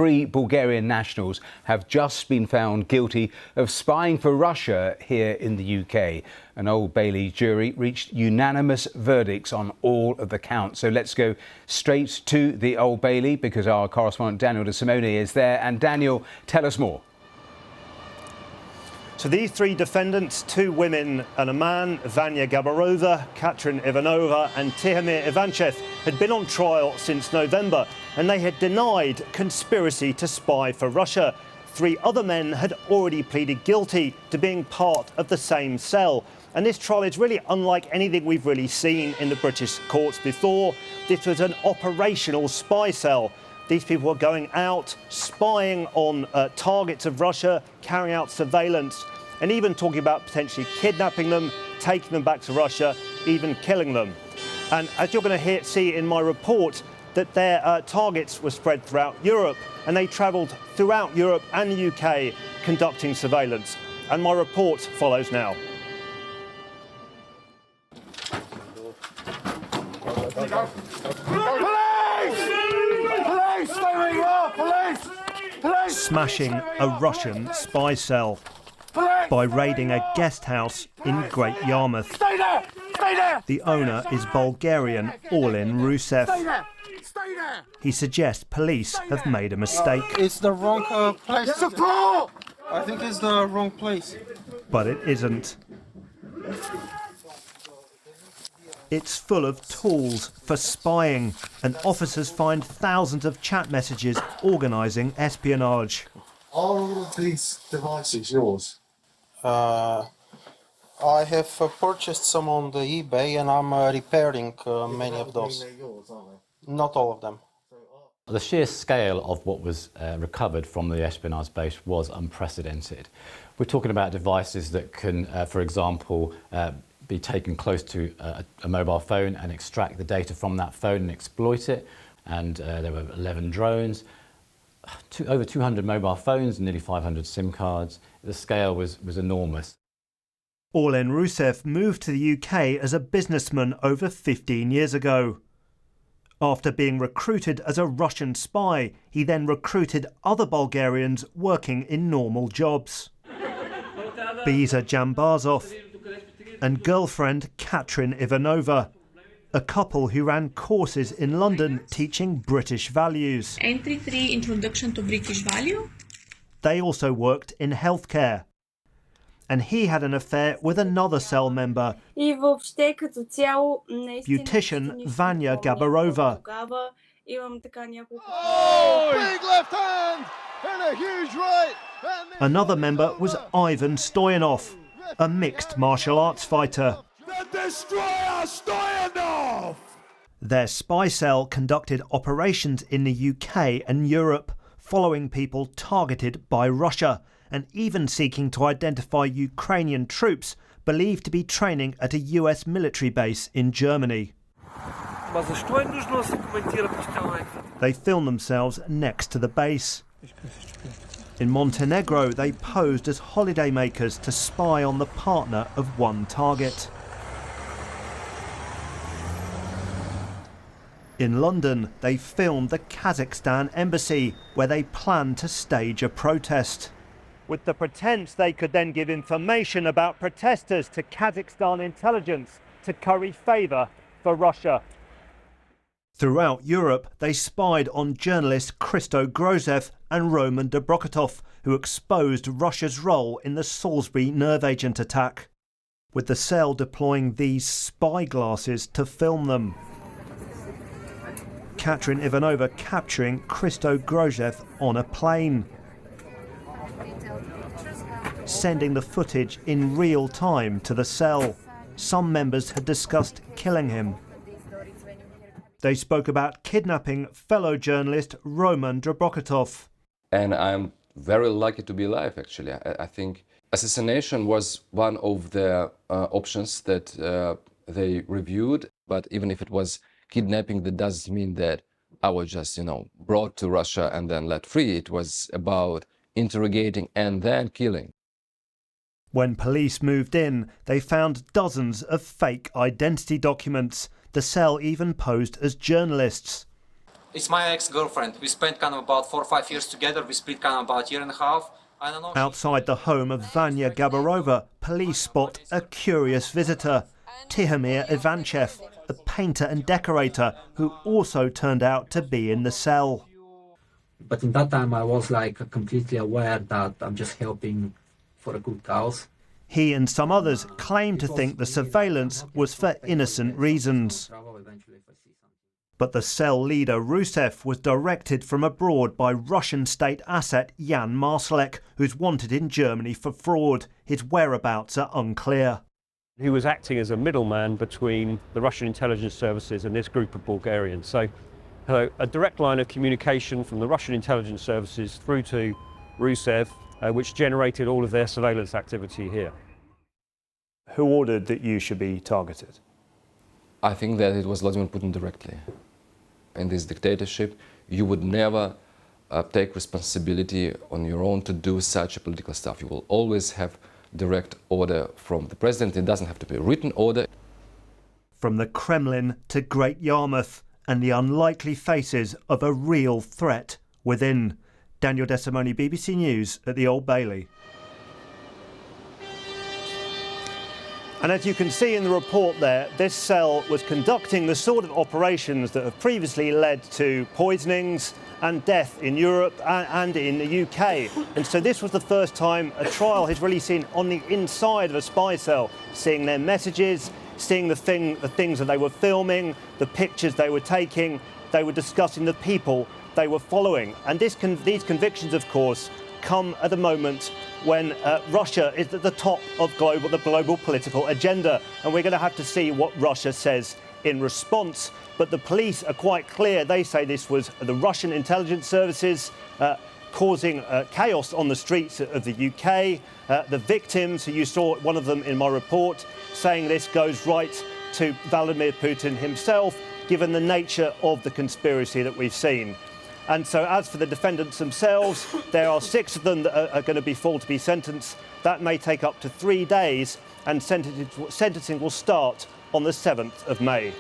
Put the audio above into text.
3 Bulgarian nationals have just been found guilty of spying for Russia here in the UK. An Old Bailey jury reached unanimous verdicts on all of the counts. So let's go straight to the Old Bailey because our correspondent Daniel de Simone is there. And Daniel, tell us more. So these 3 defendants, 2 women and a man, Vanya Gaberova, Katrin Ivanova and Tihomir Ivanchev, had been on trial since November and they had denied conspiracy to spy for Russia. 3 other men had already pleaded guilty to being part of the same cell. And this trial is really unlike anything we've really seen in the British courts before. This was an operational spy cell. These people were going out, spying on targets of Russia, carrying out surveillance, and even talking about potentially kidnapping them, taking them back to Russia, even killing them. And as you're going to see in my report, that their targets were spread throughout Europe, and they travelled throughout Europe and the UK conducting surveillance. And my report follows now. Smashing a Russian spy cell by raiding a guest house in Great Yarmouth. Stay there! Stay there! The owner is Bulgarian Katrin Ivanova. Stay there! Stay there! He suggests police have made a mistake. It's the wrong place. Support! I think it's the wrong place. But it isn't. It's full of tools for spying, and officers find thousands of chat messages organising espionage. Are all of these devices yours? I have purchased some on the eBay and I'm repairing many of those. They're yours, aren't they? Not all of them. The sheer scale of what was recovered from the espionage base was unprecedented. We're talking about devices that can, for example, be taken close to a mobile phone and extract the data from that phone and exploit it. And there were 11 drones, over 200 mobile phones, nearly 500 SIM cards. The scale was enormous. Katrin Ivanova moved to the UK as a businessman over 15 years ago. After being recruited as a Russian spy, he then recruited other Bulgarians working in normal jobs. Biza Jambazov and girlfriend Katrin Ivanova, a couple who ran courses in London teaching British values. Entry 3, Introduction to British Value. They also worked in healthcare. And he had an affair with another cell member, beautician Vanya Gaberova. Oh, big left hand and a huge right. Another member was Ivan Stoyanov, a mixed martial arts fighter. The destroyer Stoyanov! Their spy cell conducted operations in the UK and Europe, following people targeted by Russia, and even seeking to identify Ukrainian troops believed to be training at a US military base in Germany. They filmed themselves next to the base. In Montenegro, they posed as holidaymakers to spy on the partner of one target. In London, they filmed the Kazakhstan embassy, where they planned to stage a protest. With the pretense they could then give information about protesters to Kazakhstan intelligence to curry favour for Russia. Throughout Europe, they spied on journalists Christo Grozev and Roman Dobrokotov, who exposed Russia's role in the Salisbury nerve agent attack, with the cell deploying these spy glasses to film them. Katrin Ivanova capturing Christo Grozev on a plane, sending the footage in real time to the cell. Some members had discussed killing him. They spoke about kidnapping fellow journalist Roman Dobrokotov. And I'm very lucky to be alive, actually. I think assassination was one of the options that they reviewed. But even if it was kidnapping, that doesn't mean that I was just, brought to Russia and then let free. It was about interrogating and then killing. When police moved in, they found dozens of fake identity documents. The cell even posed as journalists. It's my ex-girlfriend. We spent kind of about 4 or 5 years together. We split kind of about a year and a half. I don't know. Outside the home of Vanya Gaberova, police spot a curious visitor, Tihomir Ivanchev, a painter and decorator who also turned out to be in the cell. But in that time I was like completely aware that I'm just helping for a good cause. He and some others claim to think the surveillance was for innocent reasons. But the cell leader Rusev was directed from abroad by Russian state asset Jan Marsalek, who's wanted in Germany for fraud. His whereabouts are unclear. He was acting as a middleman between the Russian intelligence services and this group of Bulgarians. So a direct line of communication from the Russian intelligence services through to Rusev, which generated all of their surveillance activity here. Who ordered that you should be targeted? I think that it was Vladimir Putin directly. In this dictatorship, you would never take responsibility on your own to do such a political stuff. You will always have direct order from the president. It doesn't have to be a written order. From the Kremlin to Great Yarmouth and the unlikely faces of a real threat within. Daniel Desimoni, BBC News at the Old Bailey. And as you can see in the report there, this cell was conducting the sort of operations that have previously led to poisonings and death in Europe and in the UK. And so this was the first time a trial has really seen on the inside of a spy cell, seeing their messages, seeing the things that they were filming, the pictures they were taking, they were discussing the people they were following. And these convictions, of course, come at a moment when Russia is at the top of the global political agenda. And we're going to have to see what Russia says in response. But the police are quite clear. They say this was the Russian intelligence services causing chaos on the streets of the UK. The victims, who you saw one of them in my report, saying this goes right to Vladimir Putin himself, given the nature of the conspiracy that we've seen. And so as for the defendants themselves, there are 6 of them that are going to be full to be sentenced. That may take up to 3 days, and sentencing will start on the 7th of May.